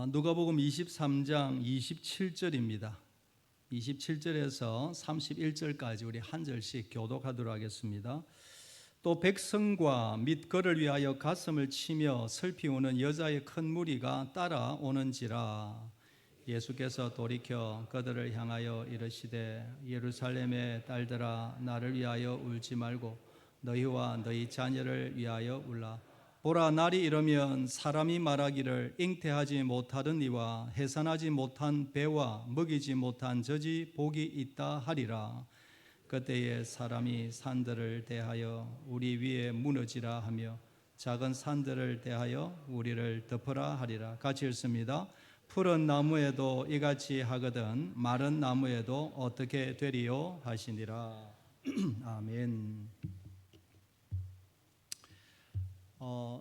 누가복음 23장 27절입니다. 27절에서 31절까지 우리 한 절씩 교독하도록 하겠습니다. 또 백성과 및 그를 위하여 가슴을 치며 슬피 우는 여자의 큰 무리가 따라오는지라. 예수께서 돌이켜 그들을 향하여 이르시되 예루살렘의 딸들아 나를 위하여 울지 말고 너희와 너희 자녀를 위하여 울라. 보라, 날이 이르면 사람이 말하기를 잉태하지 못하던 이와 해산하지 못한 배와 먹이지 못한 젖이 복이 있다 하리라. 그때에 사람이 산들을 대하여 우리 위에 무너지라 하며 작은 산들을 대하여 우리를 덮으라 하리라. 같이 읽습니다. 푸른 나무에도 이같이 하거든 마른 나무에도 어떻게 되리요 하시니라. 아멘.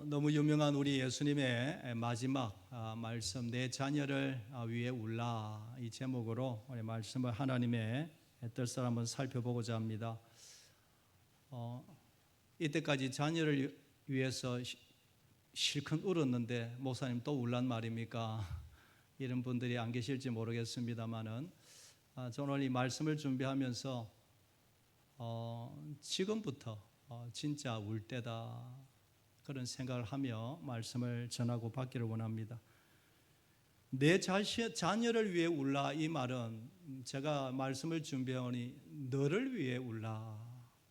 너무 유명한 우리 예수님의 마지막 말씀, 내 자녀를 위해 울라, 이 제목으로 우리 말씀을 하나님의 뜻을 한번 살펴보고자 합니다. 이때까지 자녀를 위해서 실컷 울었는데 목사님 또 울란 말입니까? 이런 분들이 안 계실지 모르겠습니다만은 저는 오늘 이 말씀을 준비하면서 지금부터 진짜 울 때다, 그런 생각을 하며 말씀을 전하고 받기를 원합니다. 내 자녀를 위해 울라, 이 말은 제가 말씀을 준비하니 너를 위해 울라,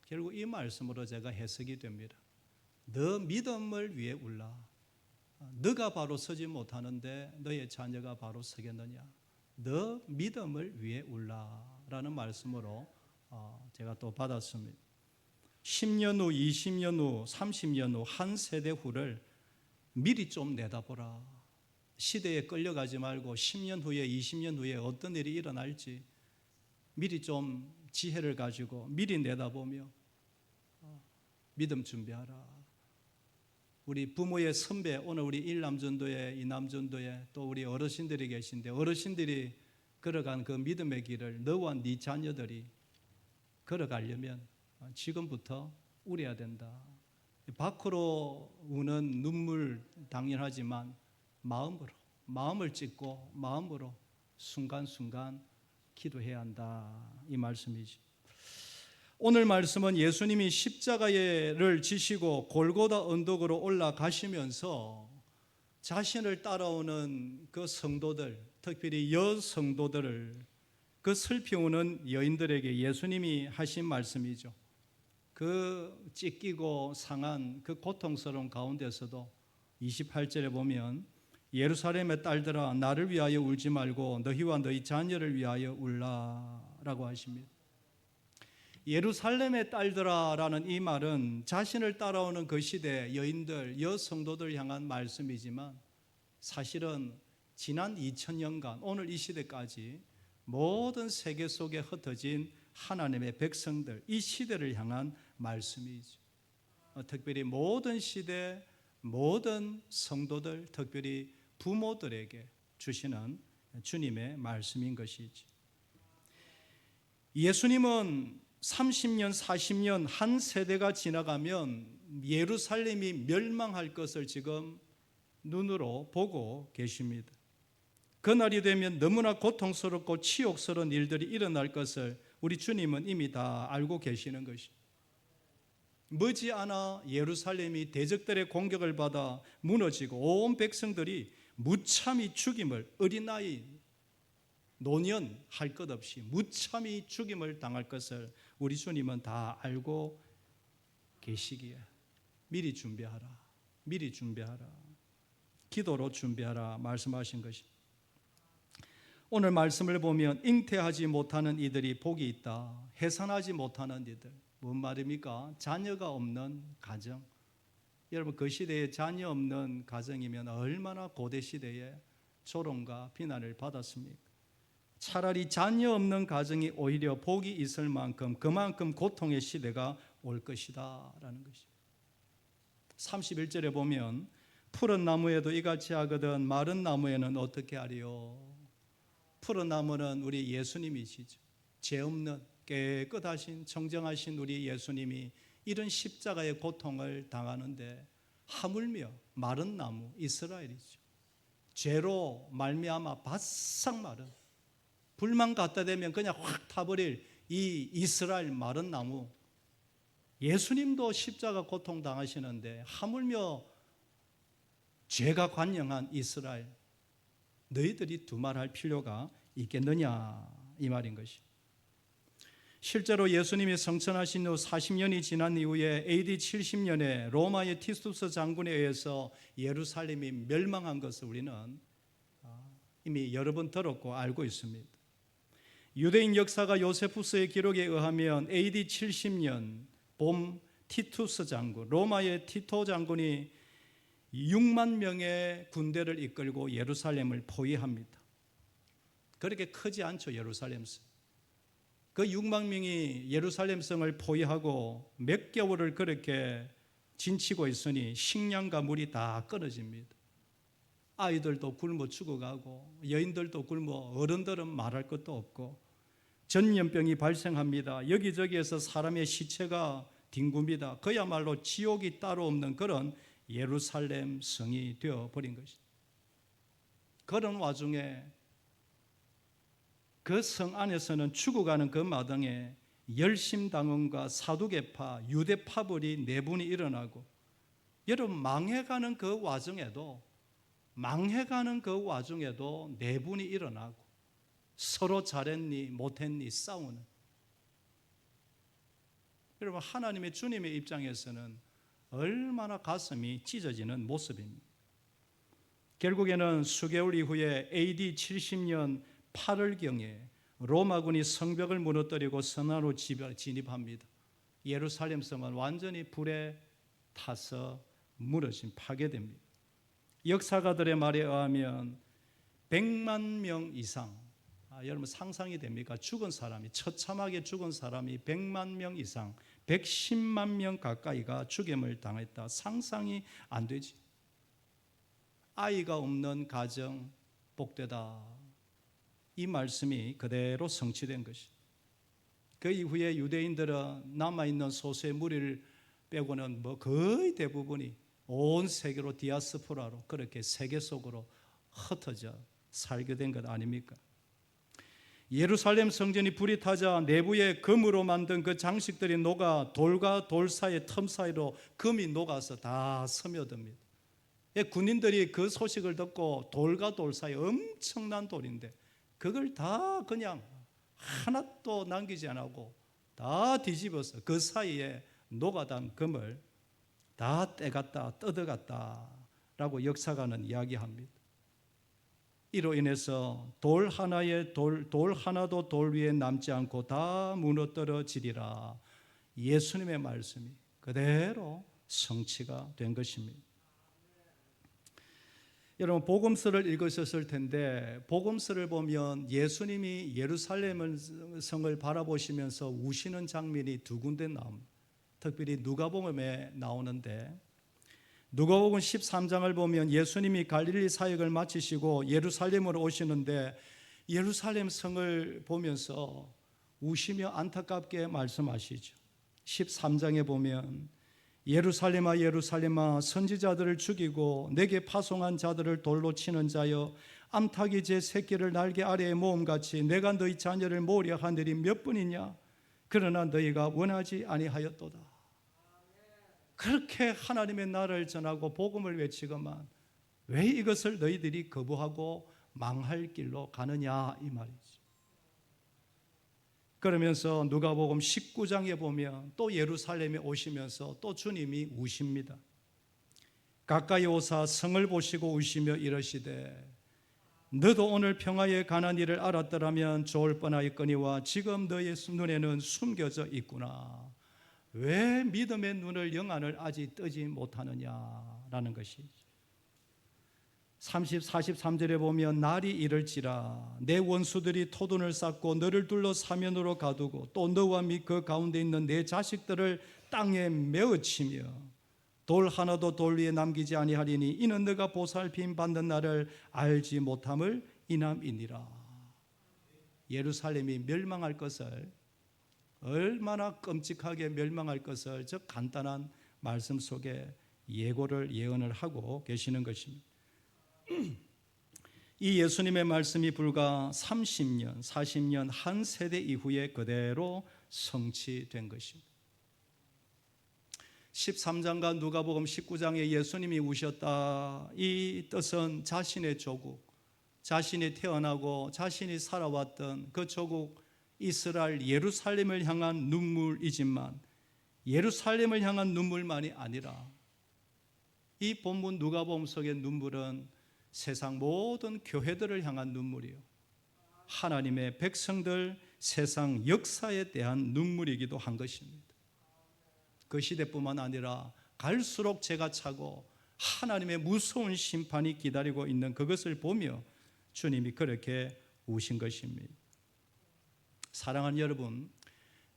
결국 이 말씀으로 제가 해석이 됩니다. 너 믿음을 위해 울라. 너가 바로 서지 못하는데 너의 자녀가 바로 서겠느냐. 너 믿음을 위해 울라라는 말씀으로 제가 또 받았습니다. 10년 후, 20년 후, 30년 후, 한 세대 후를 미리 좀 내다보라. 시대에 끌려가지 말고 10년 후에, 20년 후에 어떤 일이 일어날지 미리 좀 지혜를 가지고 미리 내다보며 믿음 준비하라. 우리 부모의 선배, 오늘 우리 일남전도회, 이남전도회 또 우리 어르신들이 계신데, 어르신들이 걸어간 그 믿음의 길을 너와 네 자녀들이 걸어가려면 지금부터 울어야 된다. 밖으로 우는 눈물 당연하지만 마음을 찢고 마음으로 순간순간 기도해야 한다, 이 말씀이지. 오늘 말씀은 예수님이 십자가를 지시고 골고다 언덕으로 올라가시면서 자신을 따라오는 그 성도들, 특별히 여성도들을, 그 슬피 우는 여인들에게 예수님이 하신 말씀이죠. 그 찢기고 상한 그 고통스러운 가운데서도 28절에 보면 예루살렘의 딸들아 나를 위하여 울지 말고 너희와 너희 자녀를 위하여 울라라고 하십니다. 예루살렘의 딸들아라는 이 말은 자신을 따라오는 그 시대 여인들, 여성도들 향한 말씀이지만 사실은 지난 2000년간 오늘 이 시대까지 모든 세계 속에 흩어진 하나님의 백성들, 이 시대를 향한 말씀이죠. 특별히 모든 시대, 모든 성도들, 특별히 부모들에게 주시는 주님의 말씀인 것이지. 예수님은 30년, 40년 한 세대가 지나가면 예루살렘이 멸망할 것을 지금 눈으로 보고 계십니다. 그날이 되면 너무나 고통스럽고 치욕스러운 일들이 일어날 것을 우리 주님은 이미 다 알고 계시는 것이. 머지않아 예루살렘이 대적들의 공격을 받아 무너지고 온 백성들이 무참히 죽임을, 어린아이, 노년 할 것 없이 무참히 죽임을 당할 것을 우리 주님은 다 알고 계시기에 미리 준비하라, 미리 준비하라, 기도로 준비하라 말씀하신 것입니다. 오늘 말씀을 보면 잉태하지 못하는 이들이 복이 있다, 해산하지 못하는 이들, 뭔 말입니까? 자녀가 없는 가정. 여러분, 그 시대에 자녀 없는 가정이면 얼마나 고대 시대에 조롱과 비난을 받았습니까? 차라리 자녀 없는 가정이 오히려 복이 있을 만큼 그만큼 고통의 시대가 올 것이다 라는 것입니다. 31절에 보면 푸른 나무에도 이같이 하거든 마른 나무에는 어떻게 하리요. 푸른 나무는 우리 예수님이시죠. 죄 없는 깨끗하신 청정하신 우리 예수님이 이런 십자가의 고통을 당하는데 하물며 마른 나무 이스라엘이죠. 죄로 말미암아 바싹 마른, 불만 갖다 대면 그냥 확 타버릴 이 이스라엘 마른 나무, 예수님도 십자가 고통 당하시는데 하물며 죄가 관영한 이스라엘, 너희들이 두말할 필요가 있겠느냐 이 말인 것이. 실제로 예수님이 성천하신 후 40년이 지난 이후에 AD 70년에 로마의 티투스 장군에 의해서 예루살렘이 멸망한 것을 우리는 이미 여러 번 들었고 알고 있습니다. 유대인 역사가 요세푸스의 기록에 의하면 AD 70년 봄 티투스 장군, 로마의 티토 장군이 6만 명의 군대를 이끌고 예루살렘을 포위합니다. 그렇게 크지 않죠, 예루살렘 성. 그 6만 명이 예루살렘 성을 포위하고 몇 개월을 그렇게 진치고 있으니 식량과 물이 다 끊어집니다. 아이들도 굶어 죽어가고 여인들도 굶어, 어른들은 말할 것도 없고 전염병이 발생합니다. 여기저기에서 사람의 시체가 뒹굽니다. 그야말로 지옥이 따로 없는 그런 예루살렘 성이 되어버린 것입니다. 그런 와중에 그 성 안에서는 죽어가는 그 마당에 열심당원과 사두개파, 유대파벌이 내분이 일어나고, 여러분 망해가는 그 와중에도 내분이 일어나고 서로 잘했니 못했니 싸우는, 여러분 하나님의 주님의 입장에서는 얼마나 가슴이 찢어지는 모습입니다. 결국에는 수개월 이후에 AD 70년 8월경에 로마군이 성벽을 무너뜨리고 성안으로 진입합니다. 예루살렘 성은 완전히 불에 타서 무너진, 파괴됩니다. 역사가들의 말에 의하면 100만 명 이상, 여러분 상상이 됩니까? 죽은 사람이, 처참하게 죽은 사람이 100만 명 이상, 110만 명 가까이가 죽임을 당했다. 상상이 안 되지. 아이가 없는 가정 복되다. 이 말씀이 그대로 성취된 것이. 그 이후에 유대인들은 남아있는 소수의 무리를 빼고는 거의 대부분이 온 세계로 디아스포라로 그렇게 세계 속으로 흩어져 살게 된 것 아닙니까? 예루살렘 성전이 불이 타자 내부에 금으로 만든 그 장식들이 녹아 돌과 돌 사이의 틈 사이로 금이 녹아서 다 스며듭니다. 군인들이 그 소식을 듣고 돌과 돌 사이, 엄청난 돌인데 그걸 다 그냥 하나도 남기지 않고 다 뒤집어서 그 사이에 녹아단 금을 다 떼갔다 뜯어갔다라고 역사가는 이야기합니다. 이로 인해서 돌 하나도 돌 위에 남지 않고 다 무너뜨려지리라. 예수님의 말씀이 그대로 성취가 된 것입니다. 여러분 복음서를 읽으셨을 텐데 복음서를 보면 예수님이 예루살렘 성을 바라보시면서 우시는 장면이 두 군데 나옵니다. 특별히 누가복음에 나오는데, 누가복음 13장을 보면 예수님이 갈릴리 사역을 마치시고 예루살렘으로 오시는데 예루살렘 성을 보면서 우시며 안타깝게 말씀하시죠. 13장에 보면 예루살렘아 예루살렘아 선지자들을 죽이고 내게 파송한 자들을 돌로 치는 자여, 암탉이 제 새끼를 날개 아래에 모음같이 내가 너희 자녀를 모으려 하늘이 몇 분이냐? 그러나 너희가 원하지 아니하였도다. 그렇게 하나님의 나라를 전하고 복음을 외치고만 왜 이것을 너희들이 거부하고 망할 길로 가느냐 이 말이지. 그러면서 누가복음 19장에 보면 또 예루살렘에 오시면서 또 주님이 우십니다. 가까이 오사 성을 보시고 우시며 이르시되 너도 오늘 평화에 관한 일을 알았더라면 좋을 뻔하였거니와 지금 너의 눈에는 숨겨져 있구나. 왜 믿음의 눈을 영안을 아직 뜨지 못하느냐라는 것이죠. 43절에 보면 날이 이를지라 내 원수들이 토둔을 쌓고 너를 둘러 사면으로 가두고 또 너와 및 그 가운데 있는 내 자식들을 땅에 메어치며 돌 하나도 돌 위에 남기지 아니하리니 이는 너가 보살핌 받는 날을 알지 못함을 인함이니라. 예루살렘이 멸망할 것을, 얼마나 끔찍하게 멸망할 것을 저 간단한 말씀 속에 예언을 하고 계시는 것입니다. 이 예수님의 말씀이 불과 30년, 40년 한 세대 이후에 그대로 성취된 것입니다. 13장과 누가복음 19장에 예수님이 우셨다. 이 뜻은 자신의 조국, 자신이 태어나고 자신이 살아왔던 그 조국 이스라엘 예루살렘을 향한 눈물이지만 예루살렘을 향한 눈물만이 아니라 이 본문 누가복음 속의 눈물은 세상 모든 교회들을 향한 눈물이요, 하나님의 백성들 세상 역사에 대한 눈물이기도 한 것입니다. 그 시대뿐만 아니라 갈수록 제가 차고 하나님의 무서운 심판이 기다리고 있는 그것을 보며 주님이 그렇게 우신 것입니다. 사랑하는 여러분,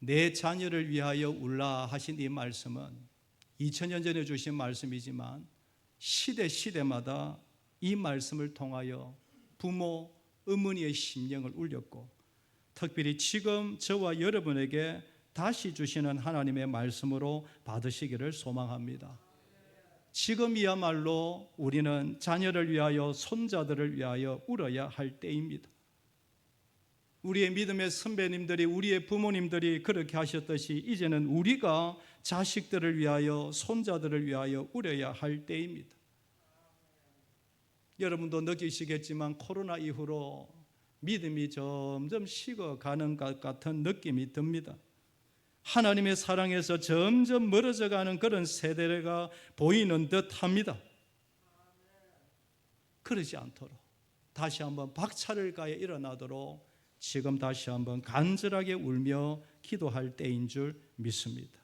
내 자녀를 위하여 울라 하신 이 말씀은 2000년 전에 주신 말씀이지만 시대마다 이 말씀을 통하여 부모, 어머니의 심령을 울렸고 특별히 지금 저와 여러분에게 다시 주시는 하나님의 말씀으로 받으시기를 소망합니다. 지금이야말로 우리는 자녀를 위하여, 손자들을 위하여 울어야 할 때입니다. 우리의 믿음의 선배님들이, 우리의 부모님들이 그렇게 하셨듯이 이제는 우리가 자식들을 위하여, 손자들을 위하여 울어야 할 때입니다. 여러분도 느끼시겠지만 코로나 이후로 믿음이 점점 식어가는 것 같은 느낌이 듭니다. 하나님의 사랑에서 점점 멀어져가는 그런 세대가 보이는 듯합니다. 그러지 않도록 다시 한번 박차를 가해 일어나도록 지금 다시 한번 간절하게 울며 기도할 때인 줄 믿습니다.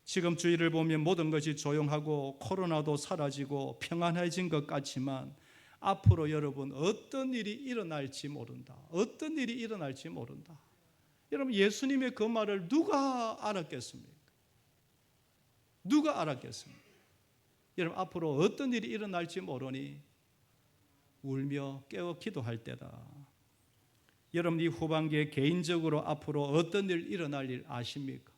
지금 주위를 보면 모든 것이 조용하고 코로나도 사라지고 평안해진 것 같지만 앞으로 여러분 어떤 일이 일어날지 모른다. 어떤 일이 일어날지 모른다. 여러분 예수님의 그 말을 누가 알았겠습니까? 누가 알았겠습니까? 여러분 앞으로 어떤 일이 일어날지 모르니 울며 깨어 기도할 때다. 여러분 이 후반기에 개인적으로 앞으로 어떤 일 일어날 일 아십니까?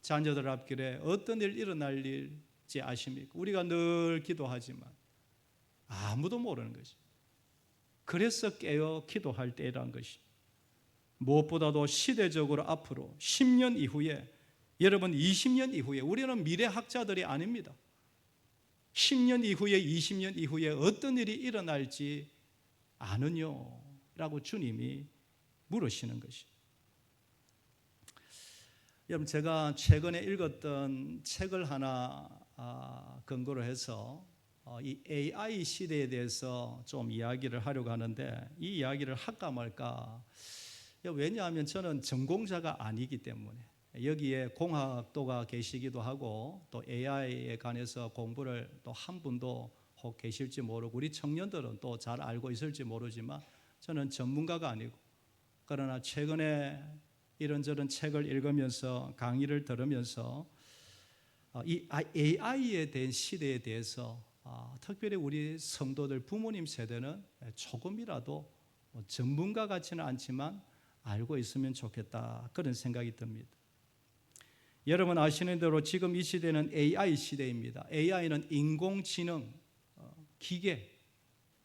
자녀들 앞길에 어떤 일 일어날 일지 아십니까? 우리가 늘 기도하지만 아무도 모르는 것이. 그래서 깨어 기도할 때라는 것이. 무엇보다도 시대적으로 앞으로 10년 이후에, 여러분 20년 이후에, 우리는 미래학자들이 아닙니다. 10년 이후에, 20년 이후에 어떤 일이 일어날지 아느뇨? 라고 주님이 물으시는 것이. 여러분 제가 최근에 읽었던 책을 하나 근거로 해서 이 AI 시대에 대해서 좀 이야기를 하려고 하는데 이 이야기를 할까 말까. 왜냐하면 저는 전공자가 아니기 때문에 여기에 공학도가 계시기도 하고 또 AI에 관해서 공부를 또 한 분도 혹 계실지 모르고 우리 청년들은 또 잘 알고 있을지 모르지만 저는 전문가가 아니고 그러나 최근에 이런저런 책을 읽으면서 강의를 들으면서 이 AI에 대한 시대에 대해서 특별히 우리 성도들 부모님 세대는 조금이라도 전문가 같지는 않지만 알고 있으면 좋겠다 그런 생각이 듭니다. 여러분 아시는 대로 지금 이 시대는 AI 시대입니다. AI는 인공지능, 기계,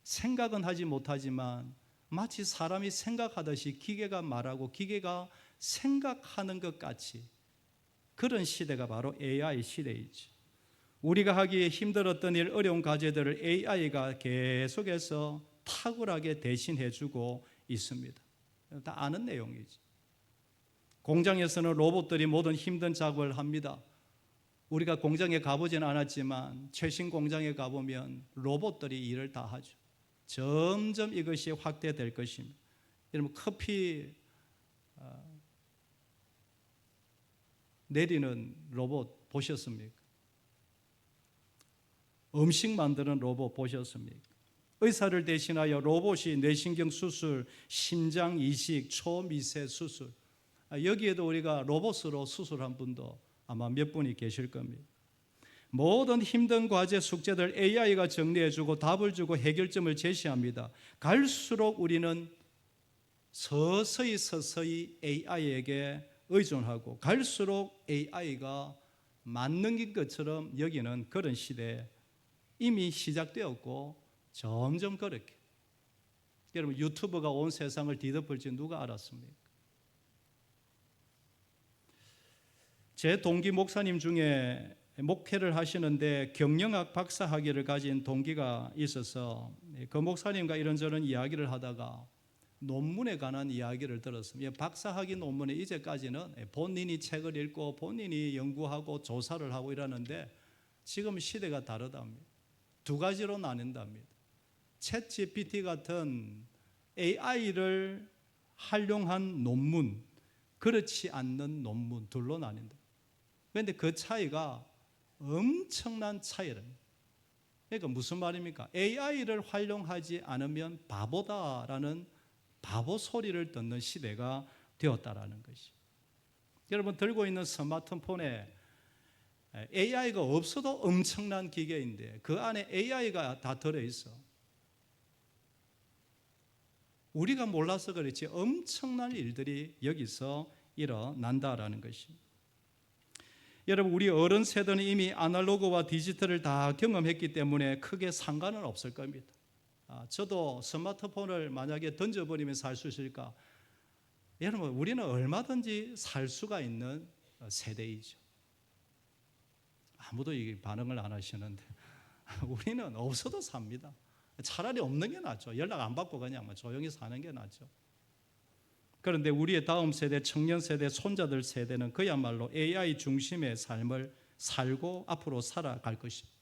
생각은 하지 못하지만 마치 사람이 생각하듯이 기계가 말하고 기계가 생각하는 것 같이 그런 시대가 바로 AI 시대이지. 우리가 하기에 힘들었던 일, 어려운 과제들을 AI가 계속해서 탁월하게 대신해주고 있습니다. 다 아는 내용이지. 공장에서는 로봇들이 모든 힘든 작업을 합니다. 우리가 공장에 가보지는 않았지만 최신 공장에 가보면 로봇들이 일을 다 하죠. 점점 이것이 확대될 것입니다. 여러분 커피 내리는 로봇 보셨습니까? 음식 만드는 로봇 보셨습니까? 의사를 대신하여 로봇이 뇌신경 수술, 심장 이식, 초미세 수술, 여기에도 우리가 로봇으로 수술한 분도 아마 몇 분이 계실 겁니다. 모든 힘든 과제, 숙제들 AI가 정리해주고 답을 주고 해결점을 제시합니다. 갈수록 우리는 서서히 AI에게 의존하고 갈수록 AI가 만능인 것처럼 여기는 그런 시대에 이미 시작되었고 점점 그렇게. 여러분 유튜브가 온 세상을 뒤덮을지 누가 알았습니까? 제 동기 목사님 중에 목회를 하시는데 경영학 박사 학위를 가진 동기가 있어서 그 목사님과 이런저런 이야기를 하다가 논문에 관한 이야기를 들었습니다. 박사 학위 논문에 이제까지는 본인이 책을 읽고 본인이 연구하고 조사를 하고 이러는데 지금 시대가 다르답니다. 두 가지로 나뉜답니다. 챗 GPT 같은 AI를 활용한 논문, 그렇지 않는 논문 둘로 나뉜다. 그런데 그 차이가 엄청난 차이랍니다. 그러니까 무슨 말입니까? AI를 활용하지 않으면 바보다라는 바보 소리를 듣는 시대가 되었다라는 것이. 여러분 들고 있는 스마트폰에 AI가 없어도 엄청난 기계인데 그 안에 AI가 다 들어있어. 우리가 몰라서 그렇지 엄청난 일들이 여기서 일어난다라는 것입니다. 여러분 우리 어른 세대는 이미 아날로그와 디지털을 다 경험했기 때문에 크게 상관은 없을 겁니다. 저도 스마트폰을 만약에 던져버리면 살 수 있을까? 여러분 우리는 얼마든지 살 수가 있는 세대이죠. 아무도 이 반응을 안 하시는데 우리는 없어도 삽니다. 차라리 없는 게 낫죠. 연락 안 받고 그냥 조용히 사는 게 낫죠. 그런데 우리의 다음 세대, 청년 세대, 손자들 세대는 그야말로 AI 중심의 삶을 살고 앞으로 살아갈 것입니다.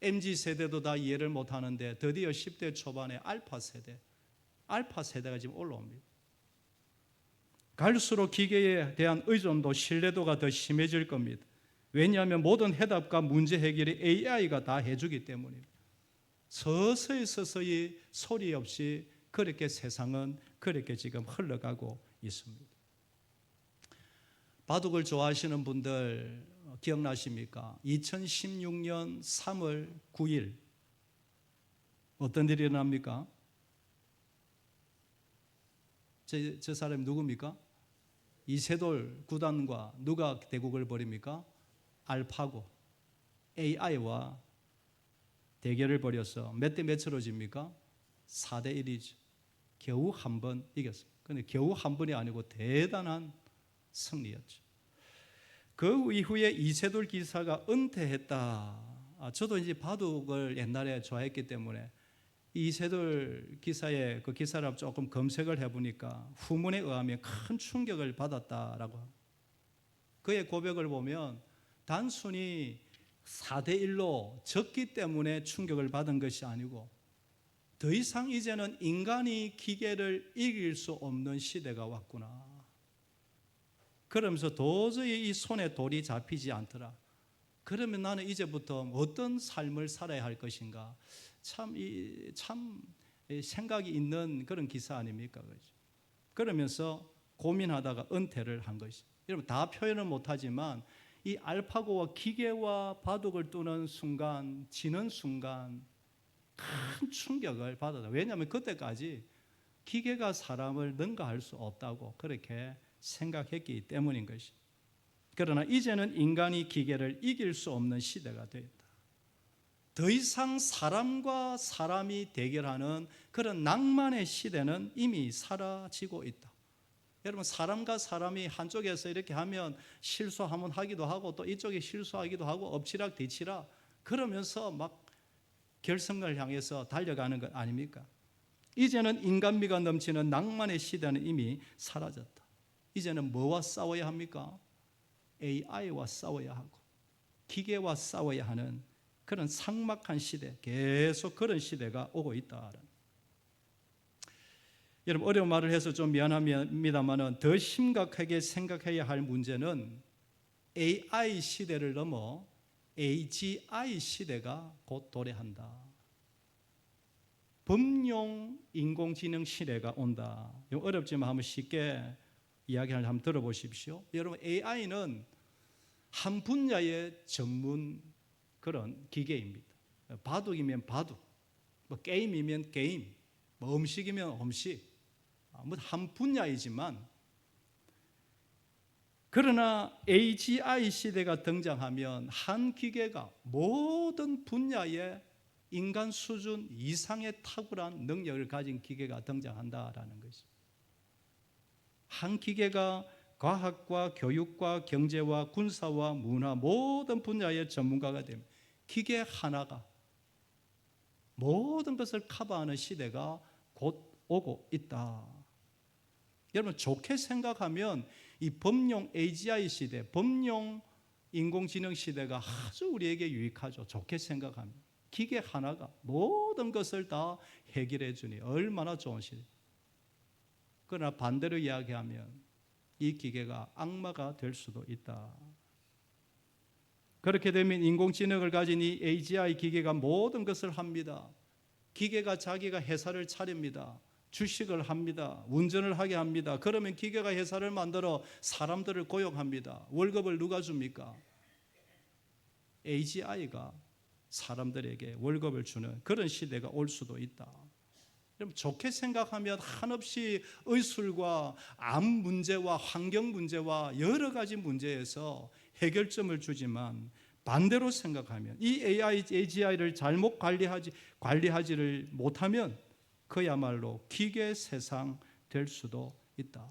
MZ세대도 다 이해를 못하는데 드디어 10대 초반에 알파 세대가 지금 올라옵니다. 갈수록 기계에 대한 의존도 신뢰도가 더 심해질 겁니다. 왜냐하면 모든 해답과 문제 해결이 AI가 다 해주기 때문입니다. 서서히 소리 없이 그렇게 세상은 그렇게 지금 흘러가고 있습니다. 바둑을 좋아하시는 분들 기억나십니까? 2016년 3월 9일 어떤 일이 일어납니까? 저 사람이 누굽니까? 이세돌 구단과 누가 대국을 벌입니까? 알파고 AI와 대결을 벌여서 몇 대 몇으로 집니까? 4대 1이죠. 겨우 한 번 이겼습니다. 그런데 겨우 한 번이 아니고 대단한 승리였죠. 그 이후에 이세돌 기사가 은퇴했다. 저도 이제 바둑을 옛날에 좋아했기 때문에 이세돌 기사의 그 기사를 조금 검색을 해보니까 후문에 의하면 큰 충격을 받았다라고 합니다. 그의 고백을 보면 단순히 4대 1로 졌기 때문에 충격을 받은 것이 아니고 더 이상 이제는 인간이 기계를 이길 수 없는 시대가 왔구나. 그러면서 도저히 이 손에 돌이 잡히지 않더라. 그러면 나는 이제부터 어떤 삶을 살아야 할 것인가. 참 생각이 있는 그런 기사 아닙니까? 그러면서 고민하다가 은퇴를 한 것이. 여러분 다 표현은 못하지만 이 알파고와 기계와 바둑을 두는 순간, 지는 순간 큰 충격을 받았다. 왜냐하면 그때까지 기계가 사람을 능가할 수 없다고 그렇게 생각했기 때문인 것이. 그러나 이제는 인간이 기계를 이길 수 없는 시대가 되었다. 더 이상 사람과 사람이 대결하는 그런 낭만의 시대는 이미 사라지고 있다. 여러분 사람과 사람이 한쪽에서 이렇게 하면 실수하면 하기도 하고 또 이쪽에 실수하기도 하고 엎치락 뒤치락 그러면서 막 결승을 향해서 달려가는 것 아닙니까? 이제는 인간미가 넘치는 낭만의 시대는 이미 사라졌다. 이제는 뭐와 싸워야 합니까? AI와 싸워야 하고 기계와 싸워야 하는 그런 삭막한 시대, 계속 그런 시대가 오고 있다. 여러분 어려운 말을 해서 좀 미안합니다만 더 심각하게 생각해야 할 문제는 AI 시대를 넘어 AGI 시대가 곧 도래한다. 범용 인공지능 시대가 온다. 어렵지만 한번 쉽게 이야기를 한번 들어보십시오. 여러분 AI는 한 분야의 전문 그런 기계입니다. 바둑이면 바둑, 뭐 게임이면 게임, 뭐 음식이면 음식, 뭐 한 분야이지만 그러나 AGI 시대가 등장하면 한 기계가 모든 분야에 인간 수준 이상의 탁월한 능력을 가진 기계가 등장한다라는 것입니다. 한 기계가 과학과 교육과 경제와 군사와 문화 모든 분야의 전문가가 됩니다. 기계 하나가 모든 것을 커버하는 시대가 곧 오고 있다. 여러분 좋게 생각하면 이 범용 AGI 시대, 범용 인공지능 시대가 아주 우리에게 유익하죠. 좋게 생각하면 기계 하나가 모든 것을 다 해결해 주니 얼마나 좋은 시대. 그러나 반대로 이야기하면 이 기계가 악마가 될 수도 있다. 그렇게 되면 인공지능을 가진 이 AGI 기계가 모든 것을 합니다. 기계가 자기가 회사를 차립니다. 주식을 합니다. 운전을 하게 합니다. 그러면 기계가 회사를 만들어 사람들을 고용합니다. 월급을 누가 줍니까? AGI가 사람들에게 월급을 주는 그런 시대가 올 수도 있다. 여러분 좋게 생각하면 한없이 의술과 암 문제와 환경 문제와 여러 가지 문제에서 해결점을 주지만 반대로 생각하면 이 AGI를 잘못 관리하지를 못하면 그야말로 기계 세상 될 수도 있다.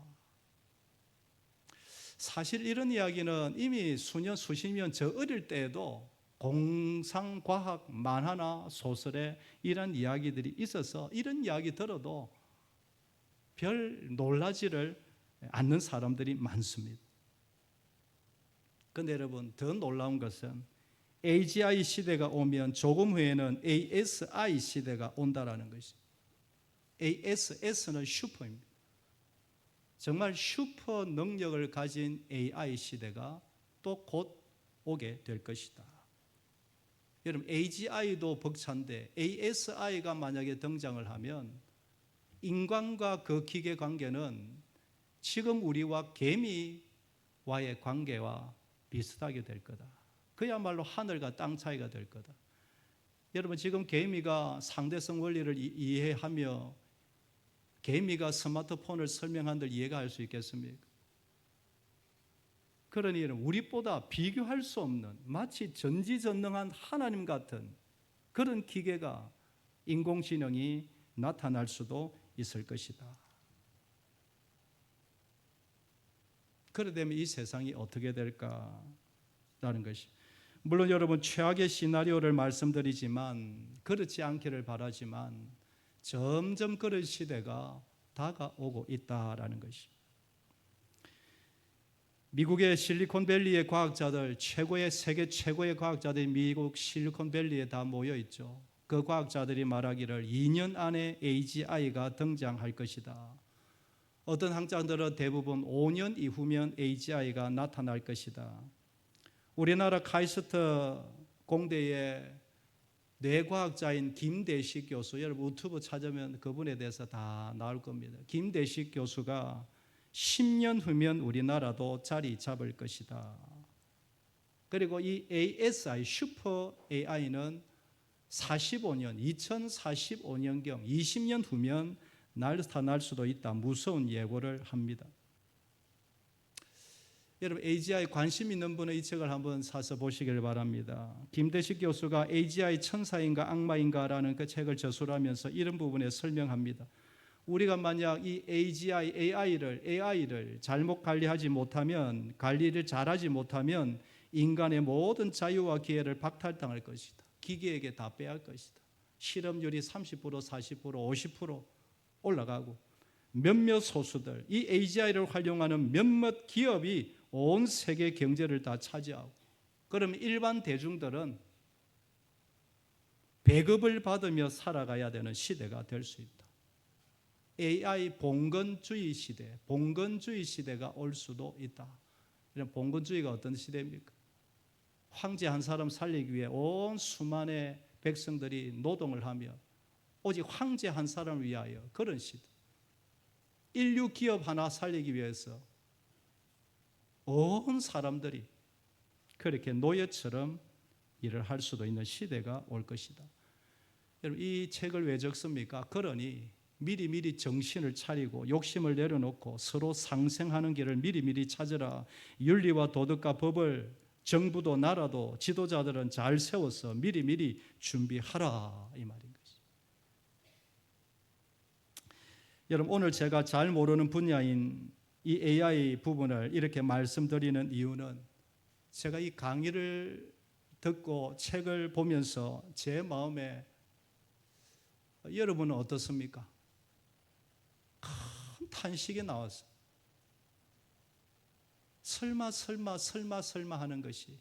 사실 이런 이야기는 이미 수십 년 저 어릴 때에도 공상과학 만화나 소설에 이런 이야기들이 있어서 이런 이야기 들어도 별 놀라지를 않는 사람들이 많습니다. 그런데 여러분 더 놀라운 것은 AGI 시대가 오면 조금 후에는 ASI 시대가 온다라는 것입니다. AS는 슈퍼입니다. 정말 슈퍼 능력을 가진 AI 시대가 또 곧 오게 될 것이다. 여러분 AGI도 벅찬데 ASI가 만약에 등장을 하면 인간과 그 기계 관계는 지금 우리와 개미와의 관계와 비슷하게 될 거다. 그야말로 하늘과 땅 차이가 될 거다. 여러분 지금 개미가 상대성 원리를 이해하며 개미가 스마트폰을 설명한들 이해가 할 수 있겠습니까? 그러니 우리보다 비교할 수 없는 마치 전지전능한 하나님 같은 그런 기계가 인공지능이 나타날 수도 있을 것이다. 그러게 되면 이 세상이 어떻게 될까라는 것이 물론 여러분 최악의 시나리오를 말씀드리지만 그렇지 않기를 바라지만 점점 그런 시대가 다가오고 있다라는 것이 미국의 실리콘밸리의 과학자들 세계 최고의 과학자들이 미국 실리콘밸리에 다 모여 있죠. 그 과학자들이 말하기를 2년 안에 AGI가 등장할 것이다. 어떤 학자들은 대부분 5년 이후면 AGI가 나타날 것이다. 우리나라 카이스트 공대의 뇌과학자인 김대식 교수, 여러분 유튜브 찾으면 그분에 대해서 다 나올 겁니다. 김대식 교수가 10년 후면 우리나라도 자리 잡을 것이다. 그리고 이 ASI, 슈퍼 AI는 2045년경 20년 후면 나타날 수도 있다. 무서운 예고를 합니다. 여러분 AGI 관심 있는 분은 이 책을 한번 사서 보시길 바랍니다. 김대식 교수가 AGI 천사인가 악마인가라는 그 책을 저술하면서 이런 부분에 설명합니다. 우리가 만약 이 AI를 잘못 관리하지 못하면 관리를 잘하지 못하면 인간의 모든 자유와 기회를 박탈당할 것이다. 기계에게 다 빼앗을 것이다. 실업률이 30%, 40%, 50% 올라가고 몇몇 소수들 이 AGI를 활용하는 몇몇 기업이 온 세계 경제를 다 차지하고 그러면 일반 대중들은 배급을 받으며 살아가야 되는 시대가 될 수 있다. AI 봉건주의 시대가 올 수도 있다. 이런 봉건주의가 어떤 시대입니까? 황제 한 사람 살리기 위해 온 수만의 백성들이 노동을 하며 오직 황제 한 사람을 위하여 그런 시대. 인류 기업 하나 살리기 위해서 온 사람들이 그렇게 노예처럼 일을 할 수도 있는 시대가 올 것이다. 여러분 이 책을 왜 적습니까? 그러니 미리 정신을 차리고 욕심을 내려놓고 서로 상생하는 길을 미리 찾으라. 윤리와 도덕과 법을 정부도 나라도 지도자들은 잘 세워서 미리미리 준비하라 이 말인 것이. 여러분, 오늘 제가 잘 모르는 분야인 이 AI 부분을 이렇게 말씀드리는 이유는 제가 이 강의를 듣고 책을 보면서 제 마음에 여러분은 어떻습니까? 큰 탄식이 나왔어요. 설마 하는 것이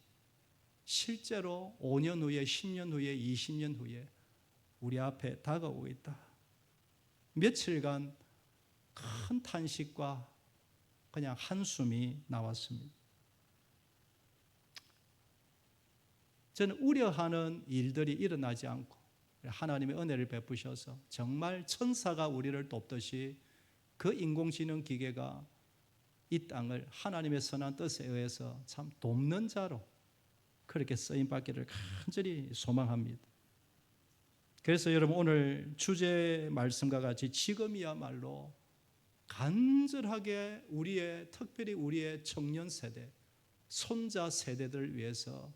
실제로 5년 후에, 10년 후에, 20년 후에 우리 앞에 다가오고 있다. 며칠간 큰 탄식과 그냥 한숨이 나왔습니다. 저는 우려하는 일들이 일어나지 않고 하나님의 은혜를 베푸셔서 정말 천사가 우리를 돕듯이 그 인공지능 기계가 이 땅을 하나님의 선한 뜻에 의해서 참 돕는 자로 그렇게 쓰임받기를 간절히 소망합니다. 그래서 여러분, 오늘 주제 말씀과 같이 지금이야말로 간절하게 특별히 우리의 청년 세대, 손자 세대들을 위해서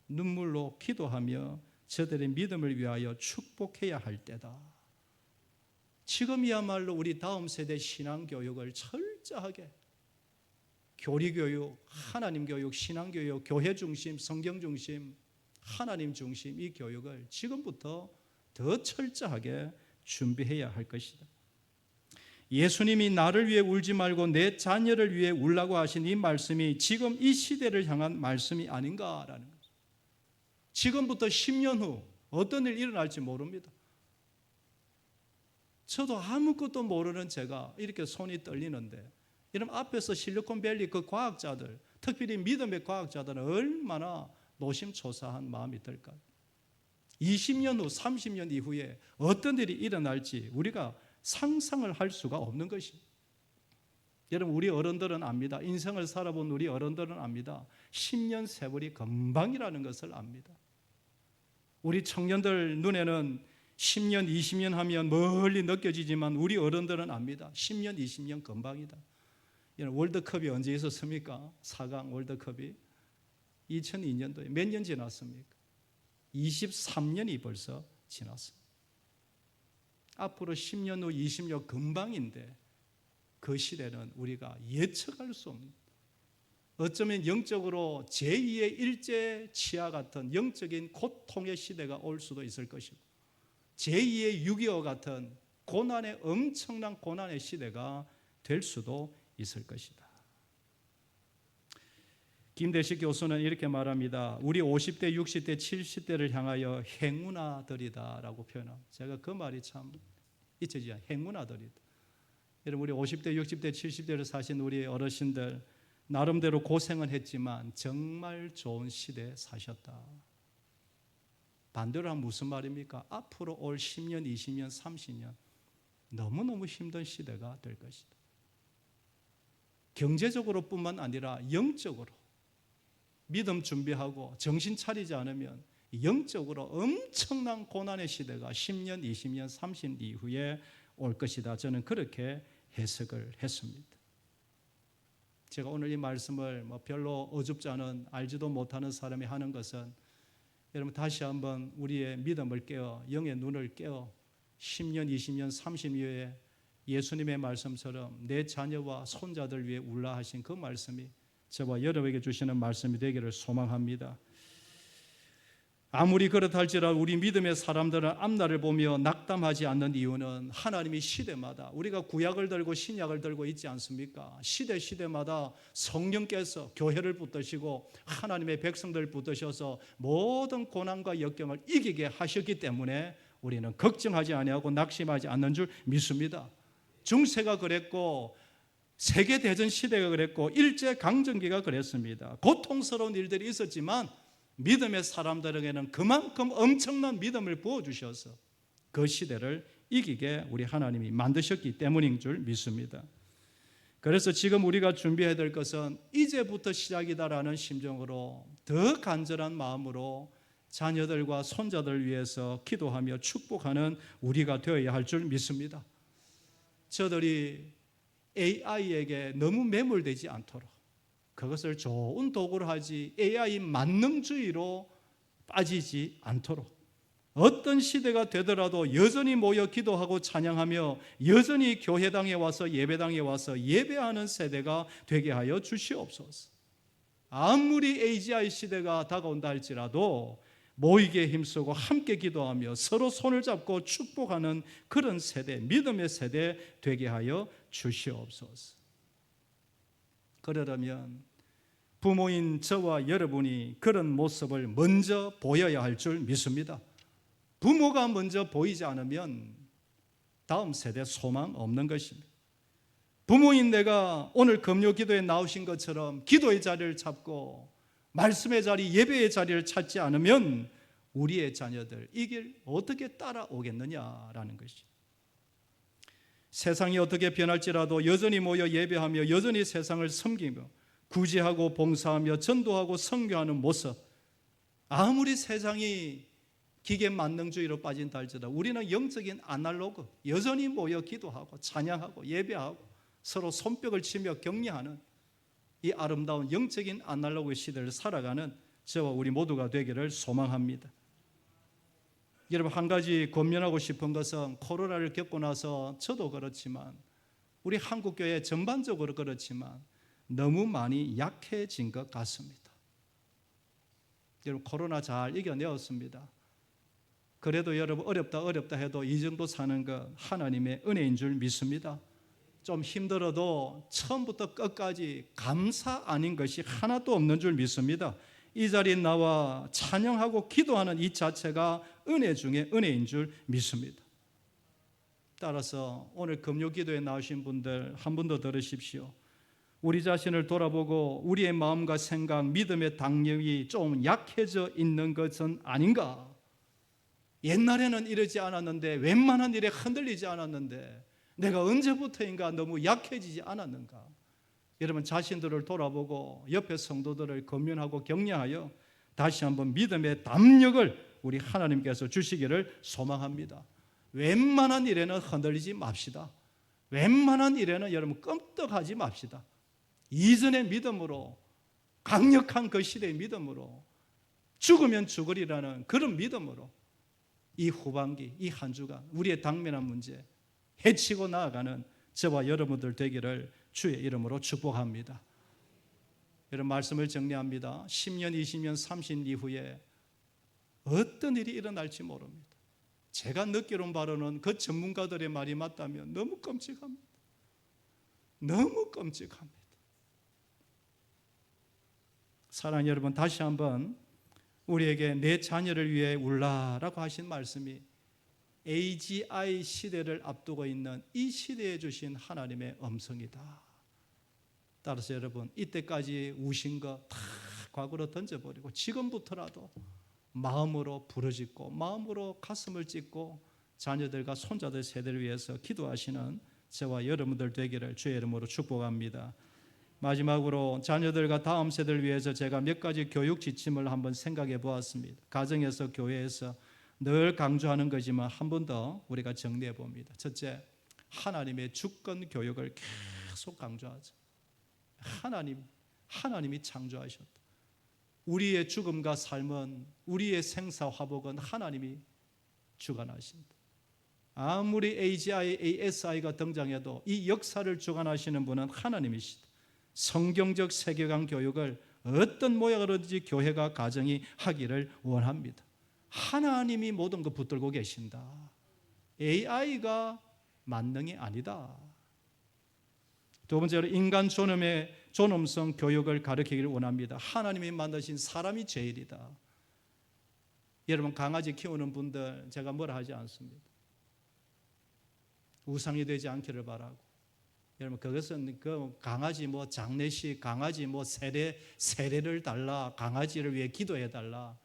눈물로 기도하며 저들의 믿음을 위하여 축복해야 할 때다. 지금이야말로 우리 다음 세대 신앙교육을 철저하게 교리교육, 하나님교육, 신앙교육, 교회 중심, 성경 중심, 하나님 중심 이 교육을 지금부터 더 철저하게 준비해야 할 것이다. 예수님이 나를 위해 울지 말고 내 자녀를 위해 울라고 하신 이 말씀이 지금 이 시대를 향한 말씀이 아닌가라는 거죠. 지금부터 10년 후 어떤 일이 일어날지 모릅니다. 저도 아무것도 모르는 제가 이렇게 손이 떨리는데 이런 앞에서 실리콘밸리 그 과학자들, 특별히 믿음의 과학자들은 얼마나 노심초사한 마음이 들까요? 20년 후, 30년 이후에 어떤 일이 일어날지 우리가 상상을 할 수가 없는 것입니다. 여러분, 우리 어른들은 압니다. 인생을 살아본 우리 어른들은 압니다. 10년 세월이 금방이라는 것을 압니다. 우리 청년들 눈에는 10년, 20년 하면 멀리 느껴지지만 우리 어른들은 압니다. 10년, 20년 금방이다. 월드컵이 언제 있었습니까? 4강 월드컵이 2002년도에 몇 년 지났습니까? 23년이 벌써 지났습니다. 앞으로 10년 후, 20년 금방인데 그 시대는 우리가 예측할 수 없는, 어쩌면 영적으로 제2의 일제 치하 같은 영적인 고통의 시대가 올 수도 있을 것이고 제2의 6.25 같은 엄청난 고난의 시대가 될 수도 있을 것이다. 김대식 교수는 이렇게 말합니다. 우리 50대, 60대, 70대를 향하여 행운아들이다라고 표현합니다. 제가 그 말이 참 잊혀지지 않아요. 행운아들이다. 여러분, 우리 50대, 60대, 70대를 사신 우리 어르신들 나름대로 고생은 했지만 정말 좋은 시대에 사셨다. 반대로 하면 무슨 말입니까? 앞으로 올 10년, 20년, 30년 너무너무 힘든 시대가 될 것이다. 경제적으로뿐만 아니라 영적으로 믿음 준비하고 정신 차리지 않으면 영적으로 엄청난 고난의 시대가 10년, 20년, 30년 이후에 올 것이다. 저는 그렇게 해석을 했습니다. 제가 오늘 이 말씀을 별로 어줍지 않은, 알지도 못하는 사람이 하는 것은 여러분 다시 한번 우리의 믿음을 깨어, 영의 눈을 깨어 10년, 20년, 30년 이후에 예수님의 말씀처럼 내 자녀와 손자들 위해 울라 하신 그 말씀이 저와 여러분에게 주시는 말씀이 되기를 소망합니다. 아무리 그렇다 할지라도 우리 믿음의 사람들은 앞날을 보며 낙담하지 않는 이유는 하나님이 시대마다, 우리가 구약을 들고 신약을 들고 있지 않습니까? 시대마다 성령께서 교회를 붙드시고 하나님의 백성들을 붙드셔서 모든 고난과 역경을 이기게 하셨기 때문에 우리는 걱정하지 아니하고 낙심하지 않는 줄 믿습니다. 중세가 그랬고 세계대전 시대가 그랬고 일제강점기가 그랬습니다. 고통스러운 일들이 있었지만 믿음의 사람들에게는 그만큼 엄청난 믿음을 부어주셔서 그 시대를 이기게 우리 하나님이 만드셨기 때문인 줄 믿습니다. 그래서 지금 우리가 준비해야 될 것은 이제부터 시작이다라는 심정으로 더 간절한 마음으로 자녀들과 손자들을 위해서 기도하며 축복하는 우리가 되어야 할 줄 믿습니다. 저들이 AI에게 너무 매몰되지 않도록 그것을 좋은 도구로 하지 AI 만능주의로 빠지지 않도록 어떤 시대가 되더라도 여전히 모여 기도하고 찬양하며 여전히 교회당에 와서 예배당에 와서 예배하는 세대가 되게 하여 주시옵소서. 아무리 AGI 시대가 다가온다 할지라도 모이게 힘쓰고 함께 기도하며 서로 손을 잡고 축복하는 그런 세대, 믿음의 세대 되게 하여 주시옵소서. 그러려면 부모인 저와 여러분이 그런 모습을 먼저 보여야 할 줄 믿습니다. 부모가 먼저 보이지 않으면 다음 세대 소망 없는 것입니다. 부모인 내가 오늘 금요 기도에 나오신 것처럼 기도의 자리를 찾고 말씀의 자리, 예배의 자리를 찾지 않으면 우리의 자녀들 이 길 어떻게 따라오겠느냐라는 것이. 세상이 어떻게 변할지라도 여전히 모여 예배하며 여전히 세상을 섬기며 구제하고 봉사하며 전도하고 선교하는 모습, 아무리 세상이 기계 만능주의로 빠진다 할지라도 우리는 영적인 아날로그, 여전히 모여 기도하고 찬양하고 예배하고 서로 손뼉을 치며 격려하는 이 아름다운 영적인 아날로그 시대를 살아가는 저와 우리 모두가 되기를 소망합니다. 여러분, 한 가지 권면하고 싶은 것은 코로나를 겪고 나서 저도 그렇지만 우리 한국교회 전반적으로 그렇지만 너무 많이 약해진 것 같습니다. 여러분, 코로나 잘 이겨내었습니다. 그래도 여러분 어렵다 해도 이 정도 사는 것 하나님의 은혜인 줄 믿습니다. 좀 힘들어도 처음부터 끝까지 감사 아닌 것이 하나도 없는 줄 믿습니다. 이 자리에 나와 찬양하고 기도하는 이 자체가 은혜 중에 은혜인 줄 믿습니다. 따라서 오늘 금요 기도에 나오신 분들 한 번 더 들으십시오. 우리 자신을 돌아보고 우리의 마음과 생각, 믿음의 당력이 좀 약해져 있는 것은 아닌가? 옛날에는 이러지 않았는데, 웬만한 일에 흔들리지 않았는데 내가 언제부터인가 너무 약해지지 않았는가? 여러분, 자신들을 돌아보고 옆에 성도들을 권면하고 격려하여 다시 한번 믿음의 담력을 우리 하나님께서 주시기를 소망합니다. 웬만한 일에는 흔들리지 맙시다. 웬만한 일에는 여러분 껌떡하지 맙시다. 이전의 믿음으로, 강력한 그 시대의 믿음으로, 죽으면 죽으리라는 그런 믿음으로 이 후반기, 이 한 주간 우리의 당면한 문제 해치고 나아가는 저와 여러분들 되기를 주의 이름으로 축복합니다. 여러분, 말씀을 정리합니다. 10년, 20년, 30년 이후에 어떤 일이 일어날지 모릅니다. 제가 느끼는 바로는 그 전문가들의 말이 맞다면 너무 끔찍합니다. 너무 끔찍합니다. 사랑하는 여러분, 다시 한번 우리에게 내 자녀를 위해 울라라고 하신 말씀이 AGI 시대를 앞두고 있는 이 시대에 주신 하나님의 음성이다. 따라서 여러분, 이때까지 우신 거 다 과거로 던져버리고 지금부터라도 마음으로 부르짖고 마음으로 가슴을 찢고 자녀들과 손자들 세대를 위해서 기도하시는 저와 여러분들 되기를 주의 이름으로 축복합니다. 마지막으로 자녀들과 다음 세대를 위해서 제가 몇 가지 교육 지침을 한번 생각해 보았습니다. 가정에서, 교회에서 늘 강조하는 거지만 한 번 더 우리가 정리해 봅니다. 첫째, 하나님의 주권 교육을 계속 강조하죠. 하나님이 창조하셨다. 우리의 죽음과 삶은, 우리의 생사 화복은 하나님이 주관하신다. 아무리 AGI, ASI가 등장해도 이 역사를 주관하시는 분은 하나님이시다. 성경적 세계관 교육을 어떤 모양으로든지 교회가, 가정이 하기를 원합니다. 하나님이 모든 거 붙들고 계신다. AI가 만능이 아니다. 두 번째로 인간 존엄성 교육을 가르치기를 원합니다. 하나님이 만드신 사람이 제일이다. 여러분, 강아지 키우는 분들 제가 뭐라 하지 않습니다. 우상이 되지 않기를 바라고. 여러분, 그것은 그 강아지 뭐 장례식, 강아지 뭐 세례를 달라, 강아지를 위해 기도해 달라.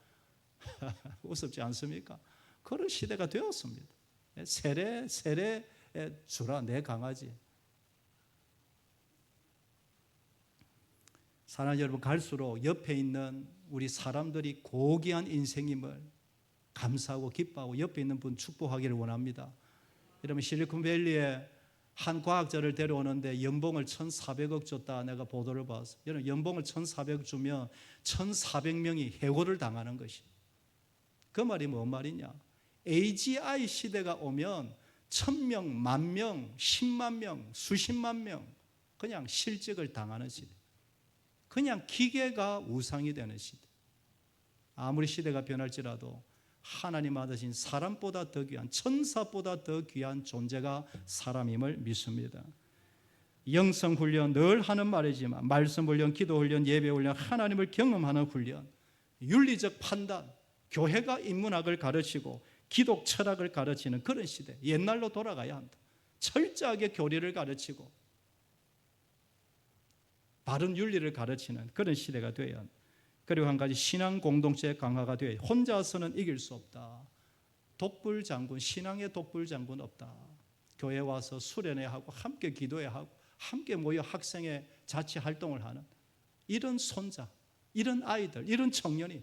우습지 않습니까? 그런 시대가 되었습니다. 세례 주라, 내 강아지. 사랑하는 여러분, 갈수록 옆에 있는 우리 사람들이 고귀한 인생임을 감사하고 기뻐하고 옆에 있는 분 축복하기를 원합니다. 여러분, 실리콘밸리에 한 과학자를 데려오는데 연봉을 1,400억 줬다 내가 보도를 봤어. 여러분 연봉을 1,400억 주면 1,400명이 해고를 당하는 것이. 그 말이 뭔 말이냐? AGI 시대가 오면 1,000명, 10,000명, 10만 명, 수십만 명 그냥 실직을 당하는 시대. 그냥 기계가 우상이 되는 시대. 아무리 시대가 변할지라도 하나님 받으신 사람보다 더 귀한, 천사보다 더 귀한 존재가 사람임을 믿습니다. 영성훈련 늘 하는 말이지만 말씀훈련, 기도훈련, 예배훈련, 하나님을 경험하는 훈련, 윤리적 판단, 교회가 인문학을 가르치고 기독 철학을 가르치는 그런 시대, 옛날로 돌아가야 한다. 철저하게 교리를 가르치고 바른 윤리를 가르치는 그런 시대가 되어야 한다. 그리고 한 가지, 신앙 공동체의 강화가 되어야 한다. 혼자서는 이길 수 없다. 독불장군, 신앙의 독불장군 없다. 교회 와서 수련회야 하고 함께 기도해야 하고 함께 모여 학생의 자치 활동을 하는 이런 손자, 이런 아이들, 이런 청년이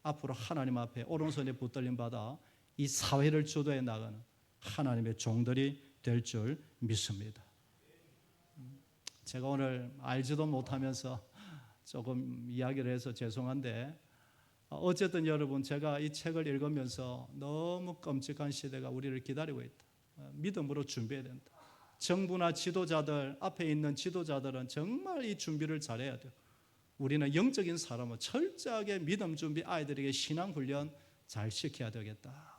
앞으로 하나님 앞에 오른손에 붙들림 받아 이 사회를 주도해 나가는 하나님의 종들이 될 줄 믿습니다. 제가 오늘 알지도 못하면서 조금 이야기를 해서 죄송한데, 어쨌든 여러분, 제가 이 책을 읽으면서 너무 끔찍한 시대가 우리를 기다리고 있다. 믿음으로 준비해야 된다. 정부나 지도자들, 앞에 있는 지도자들은 정말 이 준비를 잘해야 돼요. 우리는 영적인 사람은 철저하게 믿음 준비, 아이들에게 신앙 훈련 잘 시켜야 되겠다.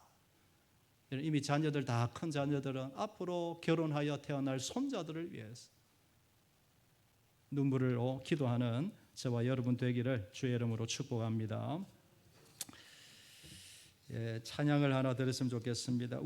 이미 자녀들 다 큰 자녀들은 앞으로 결혼하여 태어날 손자들을 위해서 눈물로 기도하는 저와 여러분 되기를 주의 이름으로 축복합니다. 찬양을 하나 드렸으면 좋겠습니다.